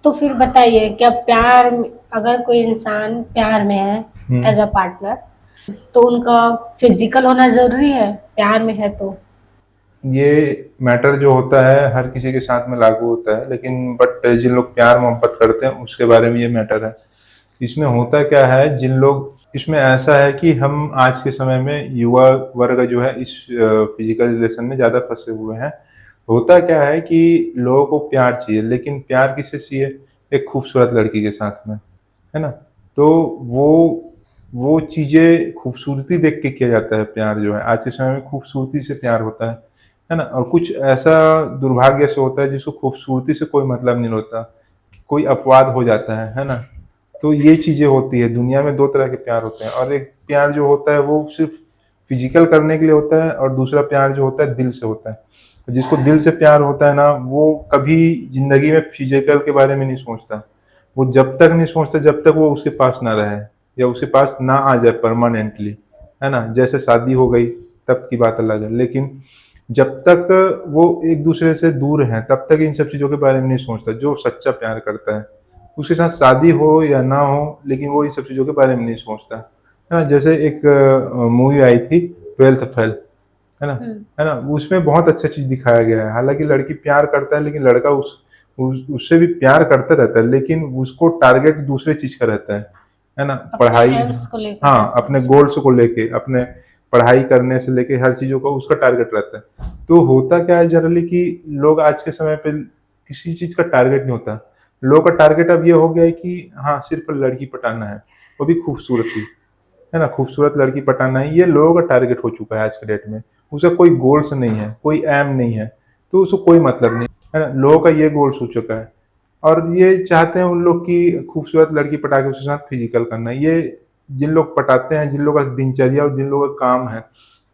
तो फिर बताइए, क्या प्यार अगर कोई इंसान प्यार में है हम्म। एज अ पार्टनर, तो उनका फिजिकल होना जरूरी है प्यार में है तो? ये मैटर जो होता है हर किसी के साथ में लागू होता है, लेकिन बट जिन लोग प्यार मोहब्बत करते हैं उसके बारे में ये मैटर है। इसमें होता क्या है, जिन लोग इसमें ऐसा है कि हम आज के समय में युवा वर्ग जो है इस फिजिकल रिलेशन में ज़्यादा फंसे हुए हैं। होता क्या है कि लोगों को प्यार चाहिए, लेकिन प्यार किससे चाहिए? एक खूबसूरत लड़की के साथ में, है ना? तो वो वो चीज़ें खूबसूरती देख के किया जाता है। प्यार जो है आज के समय में खूबसूरती से प्यार होता है ना? और कुछ ऐसा दुर्भाग्य से होता है जिसको खूबसूरती से कोई मतलब नहीं होता, कोई अपवाद हो जाता है ना? तो ये चीज़ें होती है। दुनिया में 2 तरह के प्यार होते हैं, और एक प्यार जो होता है वो सिर्फ़ फ़िज़िकल करने के लिए होता है, और दूसरा प्यार जो होता है दिल से होता है। जिसको दिल से प्यार होता है ना, वो कभी ज़िंदगी में फ़िज़िकल के बारे में नहीं सोचता। वो जब तक नहीं सोचता जब तक वो उसके पास ना रहे, या उसके पास ना आ जाए परमानेंटली, है ना? जैसे शादी हो गई तब की बात अलग है, लेकिन जब तक वो एक दूसरे से दूर हैं तब तक इन सब चीज़ों के बारे में नहीं सोचता। जो सच्चा प्यार करता है उसके साथ शादी हो या ना हो, लेकिन वो इन सब चीज़ों के बारे में नहीं सोचता, है ना? जैसे एक मूवी आई थी, ट्वेल्थ फेल, है ना? हम्म। है ना? उसमें बहुत अच्छा चीज़ दिखाया गया है। हालांकि लड़की प्यार करता है, लेकिन लड़का उससे भी प्यार करता रहता है, लेकिन उसको टारगेट दूसरे चीज का रहता है ना? अपने पढ़ाई, एम्स को लेकर हाँ, रहता है अपने उसका। गोल्स को लेके, अपने पढ़ाई करने से लेके हर चीजों का उसका टारगेट रहता है। तो होता क्या है जनरली कि लोग आज के समय पे किसी चीज का टारगेट नहीं होता। लोगों का टारगेट अब ये हो गया है कि हाँ, सिर्फ लड़की पटाना है, वो भी खूबसूरती, है ना? खूबसूरत लड़की पटाना है, ये लोगों का टारगेट हो चुका है आज के डेट में। उसका कोई गोल्स नहीं है, कोई एम नहीं है, तो उसको कोई मतलब नहीं, है ना? लोगों का ये गोल्स हो चुका है, और ये चाहते हैं उन लोग की खूबसूरत लड़की पटा के उसके साथ फिजिकल करना। ये जिन लोग पटाते हैं, जिन लोगों का दिनचर्या और जिन लोगों का काम है,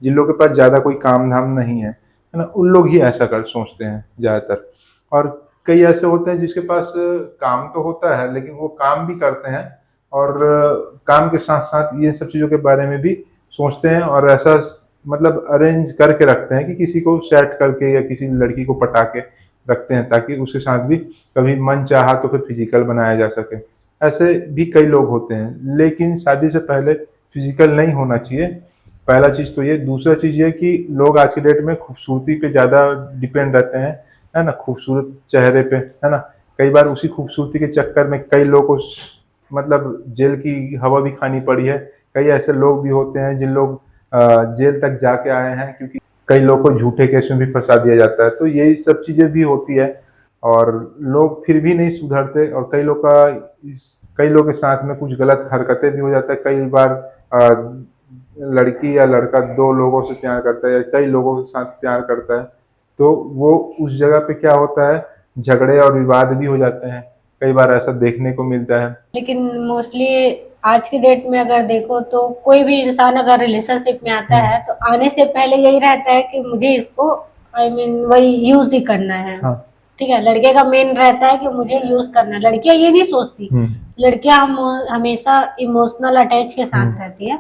जिन लोगों के पास ज़्यादा कोई काम धाम नहीं है ना? उन लोग ही ऐसा कर सोचते हैं ज़्यादातर। और कई ऐसे होते हैं जिसके पास काम तो होता है, लेकिन वो काम भी करते हैं, और काम के साथ साथ ये सब चीज़ों के बारे में भी सोचते हैं, और ऐसा मतलब अरेंज करके रखते हैं कि किसी को सेट करके या किसी लड़की को पटा के रखते हैं, ताकि उसके साथ भी कभी मन चाहा तो फिर फिजिकल बनाया जा सके। ऐसे भी कई लोग होते हैं, लेकिन शादी से पहले फिजिकल नहीं होना चाहिए। पहला चीज तो ये। दूसरा चीज ये कि लोग आज के डेट में खूबसूरती पे ज्यादा डिपेंड रहते हैं, है ना? खूबसूरत चेहरे पे, है ना? कई बार उसी खूबसूरती के चक्कर में कई लोगों को मतलब जेल की हवा भी खानी पड़ी है। कई ऐसे लोग भी होते हैं जिन लोग जेल तक जाके आए हैं, क्योंकि कई लोगों को झूठे केस में भी फंसा दिया जाता है। तो यही सब चीजें भी होती है, और लोग फिर भी नहीं सुधरते, और कई लोग के साथ में कुछ गलत हरकतें भी हो जाता है। कई बार लड़की या लड़का 2 लोगों से प्यार करता है या कई लोगों के साथ प्यार करता है, तो वो उस जगह पे क्या होता है, झगड़े और विवाद भी हो जाते हैं। कई बार ऐसा देखने को मिलता है। लेकिन मोस्टली आज के डेट में अगर देखो तो कोई भी इंसान अगर रिलेशनशिप में आता हम्म। है तो आने से पहले यही रहता है कि मुझे इसको वही यूज ही करना है। हाँ। ठीक है, लड़के का मेन रहता है कि मुझे यूज करना है। लड़कियां ये नहीं सोचती। हम्म। लड़कियां हम हमेशा इमोशनल अटैच के साथ हम्म। रहती है,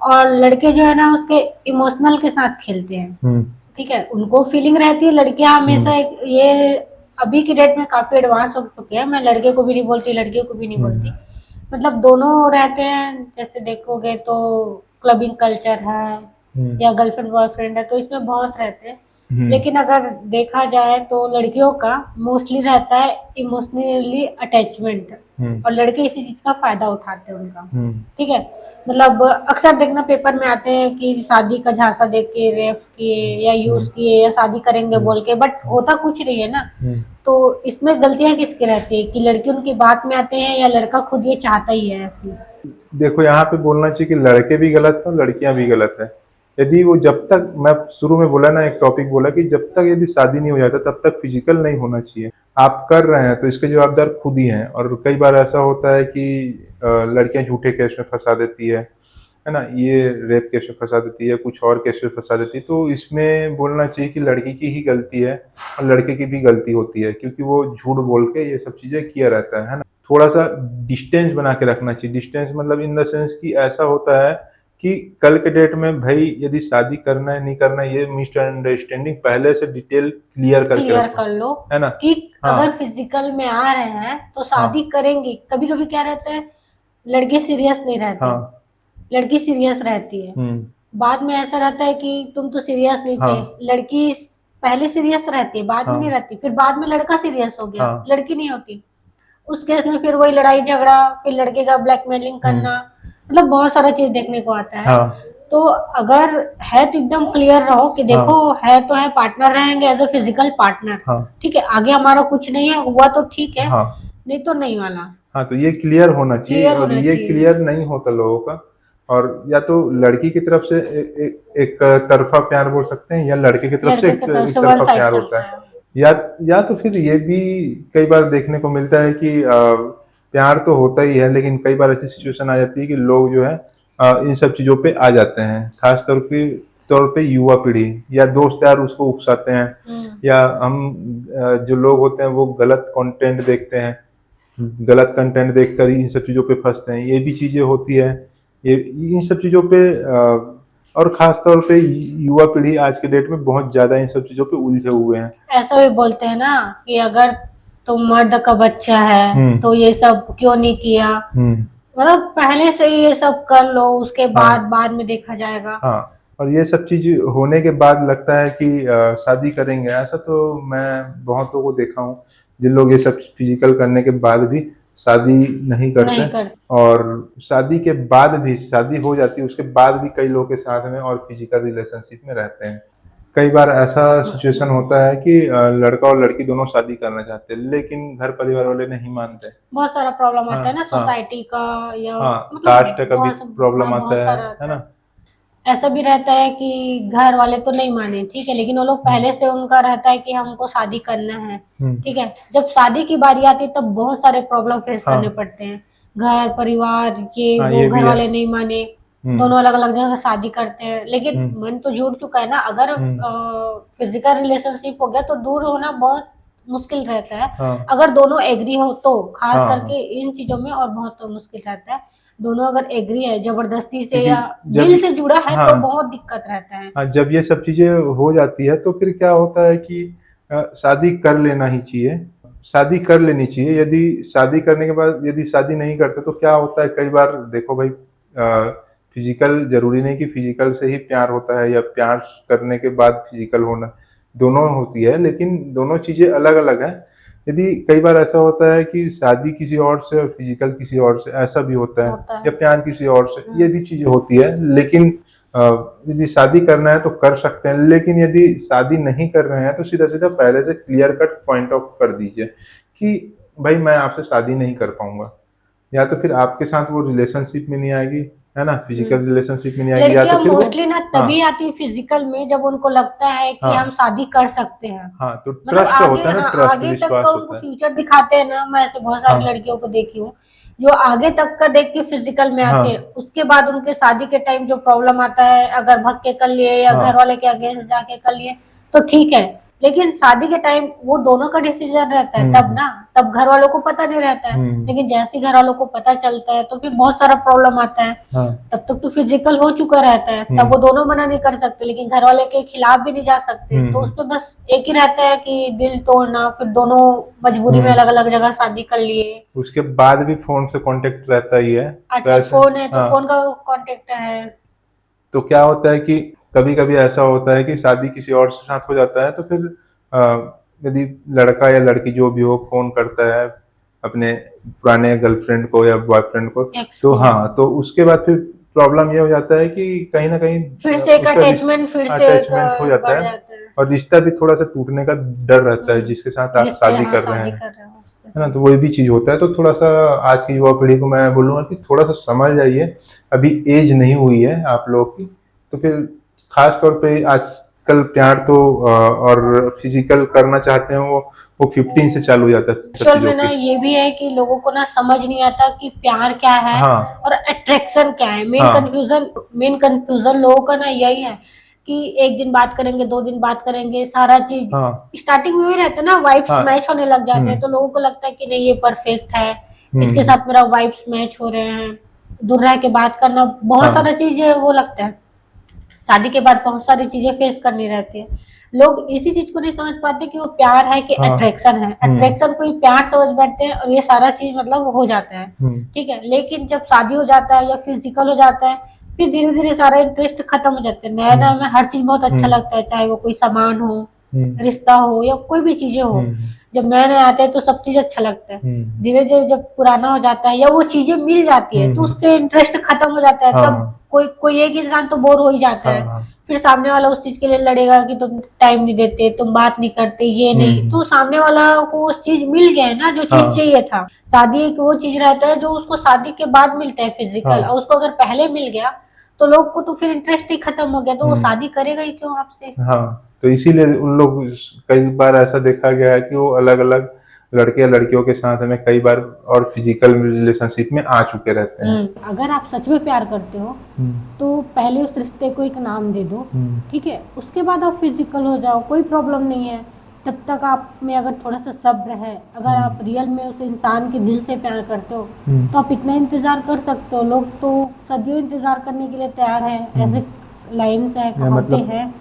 और लड़के जो है ना उसके इमोशनल के साथ खेलते हैं। हम्म। ठीक है, उनको फीलिंग रहती है। लड़कियां हम्म। हमेशा ये अभी की डेट में काफी एडवांस हो चुके हैं। मैं लड़के को भी नहीं बोलती, लड़के को भी नहीं हम्म। बोलती, मतलब दोनों रहते हैं। जैसे देखोगे तो क्लबिंग कल्चर है हम्म। या गर्लफ्रेंड बॉयफ्रेंड है, तो इसमें बहुत रहते हैं। हम्म। लेकिन अगर देखा जाए तो लड़कियों का मोस्टली रहता है इमोशनली अटैचमेंट, हम्म। और लड़के इसी चीज का फायदा उठाते हैं उनका। हम्म। ठीक है, मतलब अक्सर देखना पेपर में आते हैं कि शादी का झांसा देख के रेप किए या यूज हम्म। किए या शादी करेंगे हम्म। बोल के, बट होता कुछ नहीं है ना। हम्म। तो इसमें गलतियां किसकी रहती है कि लड़के उनकी बात में आते हैं या लड़का खुद ये चाहता ही है ऐसी? देखो, यहाँ पे बोलना चाहिए कि लड़के भी गलत है और लड़कियां भी गलत है। यदि वो, जब तक मैं शुरू में बोला ना, एक टॉपिक बोला कि जब तक यदि शादी नहीं हो जाता तब तक फिजिकल नहीं होना चाहिए। आप कर रहे हैं तो इसके जवाबदार खुद ही हैं। और कई बार ऐसा होता है कि लड़कियां झूठे केस में फंसा देती है ना? ये रेप केस में फंसा देती है, कुछ और केस में फंसा देती है। तो इसमें बोलना चाहिए कि लड़की की ही गलती है और लड़के की भी गलती होती है, क्योंकि वो झूठ बोल के ये सब चीजें किया रहता है ना? थोड़ा सा डिस्टेंस बना के रखना चाहिए। डिस्टेंस मतलब इन द सेंस कि ऐसा होता है कि कल के डेट में भाई यदि शादी करना है नहीं करना है, ये मिसअंडरस्टैंडिंग पहले से डिटेल क्लियर करके क्लियर रखो, कर लो है ना। कि हाँ अगर फिजिकल में आ रहे हैं तो शादी हाँ करेंगे। कभी कभी क्या रहता है, लड़के सीरियस नहीं रहते, हाँ लड़की सीरियस रहती है। बाद में ऐसा रहता है कि तुम तो सीरियस नहीं थे, हाँ लड़की पहले सीरियस रहती है, बाद में नहीं हाँ रहती, फिर बाद में लड़का सीरियस हो गया, हाँ लड़की नहीं होती। उस केस में फिर वही लड़ाई झगड़ा, फिर लड़के का ब्लैकमेलिंग करना, मतलब बहुत सारा चीज देखने को आता है। हाँ तो अगर है तो एकदम क्लियर रहो कि देखो है तो है, पार्टनर रहेंगे एज अ फिजिकल पार्टनर, हाँ ठीक है, आगे हमारा कुछ नहीं है, हुआ तो ठीक है, हाँ नहीं तो नहीं वाला। हाँ, तो ये क्लियर होना चाहिए, क्लियर और होना ये चाहिए। क्लियर नहीं होता लोगों का। और या तो लड़की की तरफ से एक तरफा प्यार बोल सकते हैं, या लड़के की तरफ से लड़के की तरफ एक से वन तरफा साइड प्यार होता चलता है। है। या तो फिर ये भी कई बार देखने को मिलता है कि प्यार तो होता ही है, लेकिन कई बार ऐसी सिचुएशन आ जाती है कि लोग जो है इन सब चीजों पे आ जाते हैं, खास तौर पे युवा पीढ़ी या दोस्त यार उसको उकसाते हैं, या हम जो लोग होते हैं वो गलत कंटेंट देखते हैं, गलत कंटेंट देखकर ही इन सब चीज़ों पे फंसते हैं, ये भी चीज़ें होती है। ये इन सब चीज़ों पे और ख़ास तौर पे युवा पीढ़ी आज के डेट में बहुत ज़्यादा इन सब चीज़ों पे उलझे हुए हैं। ऐसा भी बोलते हैं ना कि अगर तुम मर्द का बच्चा है तो ये सब क्यों नहीं किया, मतलब पहले से ही ये सब कर लो, उसके बाद में देखा जाएगा। हाँ, और ये सब चीज होने के बाद लगता है कि शादी करेंगे। ऐसा तो मैं बहुतों को देखा हूँ जिन लोग ये सब फिजिकल करने के बाद भी शादी नहीं करते, और शादी के बाद भी शादी हो जाती है उसके बाद भी कई लोगों के साथ में और फिजिकल रिलेशनशिप में रहते हैं। कई बार ऐसा सिचुएशन होता है कि लड़का और लड़की दोनों शादी करना चाहते हैं, लेकिन घर परिवार वाले नहीं मानते। बहुत सारा प्रॉब्लम आता है ना, हाँ सोसाइटी का, या हाँ, मतलब कास्ट का भी बहुत प्रॉब्लम बहुत आता सारा आता है ना। ऐसा भी रहता है कि घर वाले तो नहीं माने, ठीक है, लेकिन वो लोग पहले से उनका रहता है कि हमको शादी करना है, ठीक है। जब शादी की बारी आती है तब बहुत सारे प्रॉब्लम फेस करने पड़ते हैं, घर परिवार ये वो, घर वाले नहीं माने, दोनों अलग अलग जगह शादी करते हैं, लेकिन मन तो जुड़ चुका है ना। अगर फिजिकल रिलेशनशिप हो गया तो दूर होना बहुत मुश्किल रहता है। अगर दोनों एग्री हो तो खास करके इन चीजों में और बहुत मुश्किल रहता है। दोनों अगर एग्री है, जबरदस्ती से या दिल से जुड़ा है तो बहुत दिक्कत रहता है। हाँ, जब ये सब चीजें हो जाती है तो फिर क्या होता है कि शादी कर लेना ही चाहिए, शादी कर लेनी चाहिए। यदि शादी करने के बाद यदि शादी नहीं करते तो क्या होता है, कई बार देखो भाई, फिजिकल जरूरी नहीं कि फिजिकल से ही प्यार होता है या प्यार करने के बाद फिजिकल होना, दोनों होती है, लेकिन दोनों चीजें अलग अलग है। यदि कई बार ऐसा होता है कि शादी किसी और से और फिजिकल किसी और से, ऐसा भी होता है, या प्यार किसी और से, ये भी चीजें होती है। लेकिन यदि शादी करना है तो कर सकते हैं, लेकिन यदि शादी नहीं कर रहे हैं तो सीधा सीधा पहले से क्लियर कट पॉइंट ऑफ कर दीजिए कि भाई मैं आपसे शादी नहीं कर पाऊंगा, या तो फिर आपके साथ वो रिलेशनशिप में नहीं आएगी, है ना, फिजिकल रिलेशनशिप में नहीं आएगी, या तो फिर मोस्टली ना तभी आती है फिजिकल में जब उनको लगता है कि हम शादी कर सकते हैं। हाँ, तो ट्रस्ट होता है ना, ट्रस्ट विश्वास होता है। फ्यूचर दिखाते हैं ना, मैं ऐसे बहुत सारी लड़कियों को देखी हूँ जो आगे तक का देख के फिजिकल में आते हैं, उसके बाद उनके शादी के टाइम जो प्रॉब्लम आता है, अगर भग के कर लिए या घर वाले के अगेंस्ट जाके कर लिए तो ठीक है, लेकिन शादी के टाइम वो दोनों का डिसीजन रहता है तब ना, तब घर वालों को पता नहीं रहता है, लेकिन जैसे घर वालों को पता चलता है तो फिर बहुत सारा प्रॉब्लम आता है। तब तक तो फिजिकल हो चुका रहता है, तब वो दोनों मना नहीं कर सकते, लेकिन घर वाले के खिलाफ भी नहीं जा सकते, तो उसमें बस एक ही रहता है कि दिल तोड़ना, फिर दोनों मजबूरी में अलग अलग जगह शादी कर लिए। उसके बाद भी फोन से कांटेक्ट रहता ही है। अच्छा, फोन है तो फोन का कांटेक्ट है, तो क्या होता है कि कभी कभी ऐसा होता है कि शादी किसी और के साथ हो जाता है, तो फिर यदि लड़का या लड़की जो भी हो फोन करता है अपने पुराने गर्लफ्रेंड को या बॉयफ्रेंड को, तो हाँ, तो उसके बाद फिर प्रॉब्लम ये हो जाता है कि कहीं ना कहीं फिर से एक अटैचमेंट हो जाता है, और रिश्ता भी थोड़ा सा टूटने का डर रहता है जिसके साथ आप शादी कर रहे हैं, है ना। तो वही भी चीज होता है। तो थोड़ा सा आज की युवा पीढ़ी को मैं बोलूंगा कि थोड़ा सा समझ जाइए, अभी एज नहीं हुई है आप लोग की, तो फिर खास तौर पे आजकल प्यार तो और फिजिकल करना चाहते हैं वो 15 से चालू हो जाता है। एक्चुअल में ना ये भी है कि लोगों को ना समझ नहीं आता कि प्यार क्या है और अट्रैक्शन क्या है। मेन कंफ्यूजन लोगों का ना यही है कि एक दिन बात करेंगे, 2 दिन बात करेंगे, सारा चीज स्टार्टिंग में रहता है ना, वाइब्स मैच होने लग जाते हैं, तो लोगों को लगता है कि नहीं ये परफेक्ट है, इसके साथ मेरा वाइब्स मैच हो रहे हैं, दूर रह के बात करना, बहुत हाँ। सारा चीजें वो लगता है। शादी के बाद बहुत सारी चीजें फेस करनी रहती है। लोग इसी चीज को नहीं समझ पाते कि वो प्यार है कि हाँ। अट्रैक्शन है। अट्रैक्शन को ही प्यार समझ बैठते हैं और ये सारा चीज मतलब हो जाता है। ठीक है, लेकिन जब शादी हो जाता है या फिजिकल हो जाता है, फिर धीरे धीरे सारा इंटरेस्ट खत्म हो जाता है। नया नया में हर चीज बहुत अच्छा लगता है, चाहे वो कोई सामान हो, रिश्ता हो या कोई भी चीजें हो। जब नए नए आते हैं तो सब चीज अच्छा लगता है। धीरे धीरे जब पुराना हो जाता है या वो चीजें मिल जाती है तो उससे इंटरेस्ट खत्म हो जाता है। तब कोई कोई एक इंसान तो बोर हो ही जाता है। फिर सामने वाला उस चीज के लिए लड़ेगा कि तुम टाइम नहीं देते, तुम बात नहीं करते, ये नहीं। तो सामने वाला को उस चीज मिल गया है ना जो चीज चाहिए था। शादी एक वो चीज रहता है जो उसको शादी के बाद मिलता है फिजिकल, और उसको अगर पहले मिल गया तो लोग को तो फिर इंटरेस्ट ही खत्म हो गया, तो वो शादी करेगा ही क्यों आपसे। हाँ, तो इसीलिए उन लोग, कई बार ऐसा देखा गया है कि वो अलग अलग लड़के या लड़कियों के साथ हमें कई बार और फिजिकल रिलेशनशिप में आ चुके रहते हैं। अगर आप सच में प्यार करते हो तो पहले उस रिश्ते को एक नाम दे दो, ठीक है, उसके बाद आप फिजिकल हो जाओ, कोई प्रॉब्लम नहीं है। तब तक आप में अगर थोड़ा सा सब्र है, अगर आप रियल में उस इंसान के दिल से प्यार करते हो तो आप इतना इंतजार कर सकते हो। लोग तो सदियों इंतजार करने के लिए तैयार हैं, ऐसे लाइन्स है, कहावतें हैं।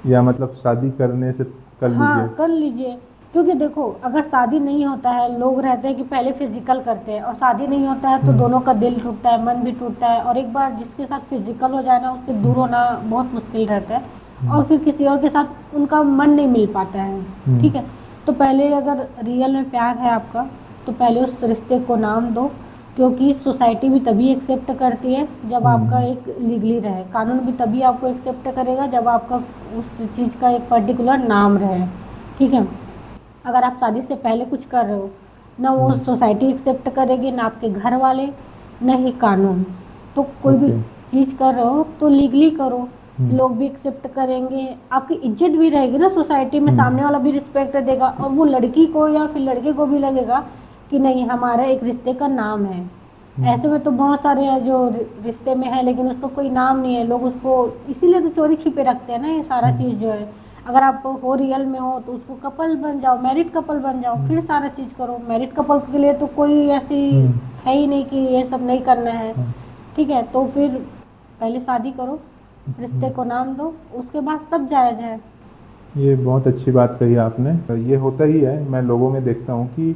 या मतलब शादी करने से कर लीजिए। हाँ, कर लीजिए। क्योंकि देखो, अगर शादी नहीं होता है, लोग रहते हैं कि पहले फिजिकल करते हैं, और शादी नहीं होता है तो दोनों का दिल टूटता है, मन भी टूटता है, और एक बार जिसके साथ फिजिकल हो जाए ना, उससे दूर होना बहुत मुश्किल रहता है, और फिर किसी और के साथ उनका मन नहीं मिल पाता है। ठीक है, तो पहले अगर रियल में प्यार है आपका तो पहले उस रिश्ते को नाम दो, क्योंकि सोसाइटी भी तभी एक्सेप्ट करती है जब आपका एक लीगली रहे, कानून भी तभी आपको एक्सेप्ट करेगा जब आपका उस चीज़ का एक पर्टिकुलर नाम रहे। ठीक है, अगर आप शादी से पहले कुछ कर रहे हो, ना वो सोसाइटी एक्सेप्ट करेगी, ना आपके घर वाले, ना ही कानून। तो कोई भी चीज़ कर रहे हो तो लीगली करो, लोग भी एक्सेप्ट करेंगे, आपकी इज्जत भी रहेगी ना सोसाइटी में, सामने वाला भी रिस्पेक्ट देगा, और वो लड़की को या फिर लड़के को भी लगेगा कि नहीं, हमारा एक रिश्ते का नाम है। ऐसे में तो बहुत सारे हैं जो रिश्ते में है लेकिन उसको कोई नाम नहीं है, लोग उसको इसीलिए तो चोरी छिपे रखते हैं ना ये सारा चीज़ जो है। अगर आप हो रियल में हो तो उसको कपल बन जाओ, मैरिड कपल बन जाओ, फिर सारा चीज़ करो। मैरिड कपल के लिए तो कोई ऐसी है ही नहीं कि ये सब नहीं करना है। ठीक है, तो फिर पहले शादी करो, रिश्ते को नाम दो, उसके बाद सब जायज़ है। ये बहुत अच्छी बात कही आपने। ये होता ही है, मैं लोगों में देखता हूँ कि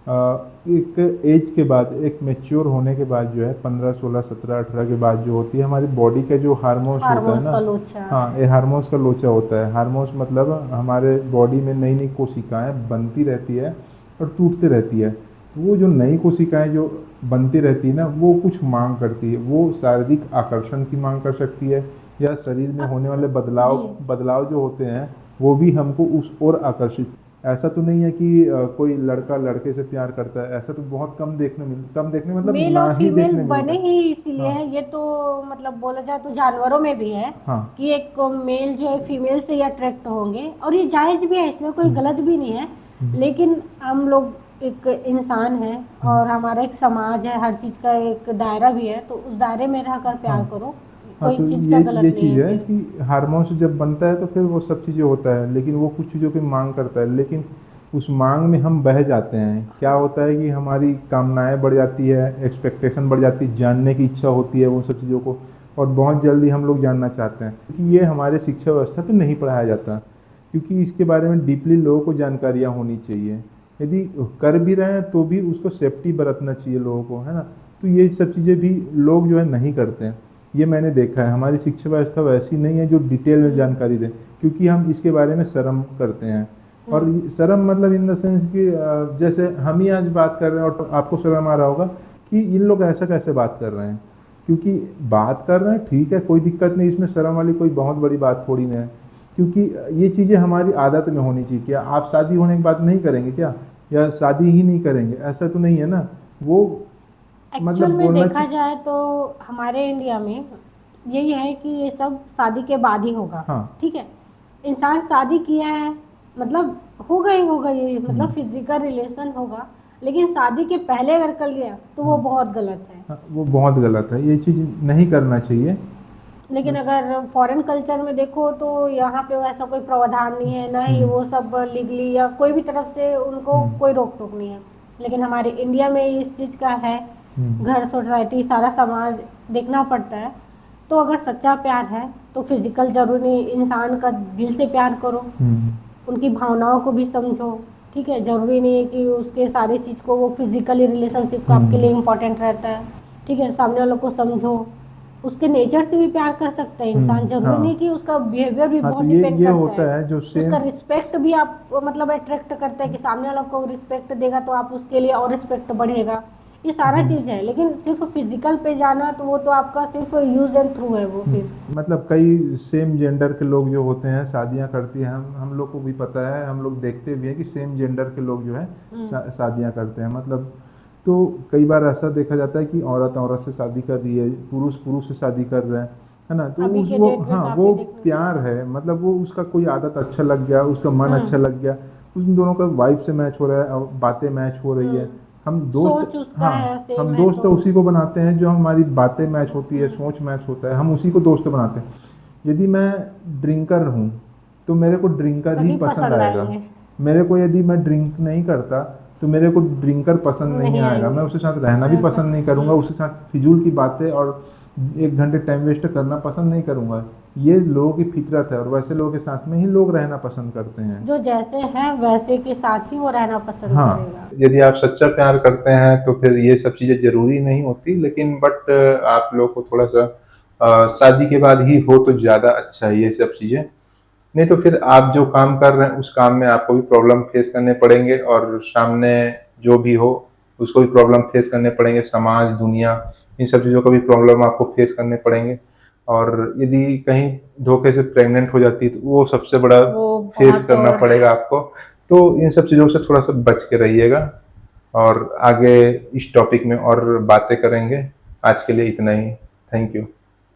एक एज के बाद, एक मैच्योर होने के बाद जो है 15, 16, 17, 18 के बाद जो होती है हमारी बॉडी का जो हार्मोन्स होता है ना, हाँ, ये हार्मोन्स का लोचा होता है। हार्मोन्स मतलब हमारे बॉडी में नई नई कोशिकाएं बनती रहती है और टूटती रहती है। तो वो जो नई कोशिकाएं जो बनती रहती है ना, वो कुछ मांग करती है। वो शारीरिक आकर्षण की मांग कर सकती है, या शरीर में होने वाले बदलाव जो होते हैं वो भी हमको उस ओर आकर्षित। ऐसा तो नहीं है कि कोई लड़का लड़के से प्यार करता है, ऐसा तो बहुत कम देखने मतलब मेल ना और ही फीमेल देखने बने मिलता है। ही इसीलिए है। ये तो मतलब बोला जाए तो जानवरों में भी है कि एक मेल जो है फीमेल से ही अट्रैक्ट होंगे, और ये जायज भी है, इसमें कोई गलत भी नहीं है। लेकिन हम लोग एक इंसान है और हमारा एक समाज है, हर चीज का एक दायरा भी है, तो उस दायरे में रहकर प्यार करो, कोई तो चीज का गलत ये नहीं चीज़ है है फिर। कि हार्मोन्स जब बनता है तो फिर वो सब चीज़ें होता है, लेकिन वो कुछ चीज़ों की मांग करता है, लेकिन उस मांग में हम बह जाते हैं। क्या होता है कि हमारी कामनाएं बढ़ जाती है, एक्सपेक्टेशन बढ़ जाती है, जानने की इच्छा होती है वो सब चीज़ों को, और बहुत जल्दी हम लोग जानना चाहते हैं। क्योंकि ये हमारे शिक्षा व्यवस्था पे नहीं पढ़ाया जाता, क्योंकि इसके बारे में डीपली लोगों को जानकारियाँ होनी चाहिए। यदि कर भी रहे हैं तो भी उसको सेफ्टी बरतना चाहिए लोगों को, है ना। तो ये सब चीज़ें भी लोग जो है नहीं करते हैं। ये मैंने देखा है, हमारी शिक्षा व्यवस्था वैसी नहीं है जो डिटेल में जानकारी दे, क्योंकि हम इसके बारे में शर्म करते हैं। और शर्म मतलब इन द सेंस कि जैसे हम ही आज बात कर रहे हैं और तो आपको शर्म आ रहा होगा कि इन लोग ऐसा कैसे बात कर रहे हैं, क्योंकि बात कर रहे हैं ठीक है, कोई दिक्कत नहीं, इसमें शर्म वाली कोई बहुत बड़ी बात थोड़ी ना है। क्योंकि ये चीज़ें हमारी आदत में होनी चाहिए। क्या आप शादी होने के बाद नहीं करेंगे क्या, या शादी ही नहीं करेंगे, ऐसा तो नहीं है ना। वो एक्चुअल में देखा जाए तो हमारे इंडिया में यही है कि ये सब शादी के बाद ही होगा। ठीक है, इंसान शादी किया है मतलब होगा ही होगा, ये मतलब फिजिकल रिलेशन होगा, लेकिन शादी के पहले अगर कर लिया तो वो बहुत गलत है। वो बहुत गलत है, ये चीज़ नहीं करना चाहिए। लेकिन अगर फॉरेन कल्चर में देखो तो यहाँ पे वैसा कोई प्रावधान नहीं है, ना ही वो सब लीगली या कोई भी तरफ से उनको कोई रोक टोक नहीं है। लेकिन हमारे इंडिया में इस चीज़ का है, घर सोसाइटी सारा समाज देखना पड़ता है। तो अगर सच्चा प्यार है तो फिजिकल जरूरी नहीं, इंसान का दिल से प्यार करो, उनकी भावनाओं को भी समझो, ठीक है। जरूरी नहीं है कि उसके सारी चीज़ को वो फिजिकली रिलेशनशिप को आपके लिए इम्पोर्टेंट रहता है, ठीक है। सामने वालों को समझो, उसके नेचर से भी प्यार कर सकता है इंसान, जरूरी हाँ। नहीं कि उसका बिहेवियर भी हाँ, बहुत तो डिपेंड ये करता होता है जो उसका सेम रिस्पेक्ट भी आप मतलब अट्रैक्ट करता है कि सामने वालों को रिस्पेक्ट देगा तो आप उसके लिए और रिस्पेक्ट बढ़ेगा, ये सारा चीज़ है। लेकिन सिर्फ फिजिकल पे जाना तो वो तो आपका सिर्फ यूज एंड थ्रू है वो फिर। मतलब कई सेम जेंडर के लोग जो होते हैं शादियां करती हैं, हम लोग को भी पता है, हम लोग देखते भी हैं कि सेम जेंडर के लोग जो है शादियां करते हैं। मतलब तो कई बार ऐसा देखा जाता है कि औरत औरत से शादी कर रही है, पुरुष पुरुष से शादी कर रहे हैं, है ना। तो अभी उस के वो डेट में हाँ काफी वो देखने प्यार है, मतलब वो उसका कोई आदत अच्छा लग गया, उसका मन अच्छा लग गया, उन दोनों का वाइब से मैच हो रहा है और बातें मैच हो रही है। हम दोस्त, सोच उसका हाँ, है सेम हम है दोस्त तो उसी को बनाते हैं जो हमारी बातें मैच होती है, सोच मैच होता है, हम उसी को दोस्त बनाते हैं। यदि मैं ड्रिंकर हूँ तो मेरे को ड्रिंकर ही तभी पसंद पसंद आएगा। आएंगे, मेरे को यदि मैं ड्रिंक नहीं करता तो मेरे को ड्रिंकर पसंद नहीं नहीं आएगा, मैं आएंगे उसके साथ रहना भी पसंद नहीं करूँगा, उसके साथ फिजूल की बातें और 1 घंटे टाइम वेस्ट करना पसंद नहीं करूँगा। ये लोगों की फितरत है और वैसे लोगों के साथ में ही लोग रहना पसंद करते हैं। जो जैसे हैं वैसे के साथ ही वो रहना पसंद हाँ, करेगा। यदि आप सच्चा प्यार करते हैं तो फिर ये सब चीज़ें ज़रूरी नहीं होती, लेकिन बट आप लोग को थोड़ा-सा शादी के बाद ही हो तो ज़्यादा अच्छा है ये सब चीज़ें। नहीं तो फिर आप जो काम कर रहे हैं उस काम में आपको भी प्रॉब्लम फेस करने पड़ेंगे और सामने जो भी हो उसको भी प्रॉब्लम फेस करने पड़ेंगे, समाज, दुनिया, इन सब चीज़ों का भी प्रॉब्लम आपको फेस करने पड़ेंगे। और यदि कहीं धोखे से प्रेग्नेंट हो जाती है तो वो सबसे बड़ा वो फेस बहुत करना और पड़ेगा आपको। तो इन सब चीज़ों से थोड़ा-सा बच के रहिएगा और आगे इस टॉपिक में और बातें करेंगे। आज के लिए इतना ही। Thank you.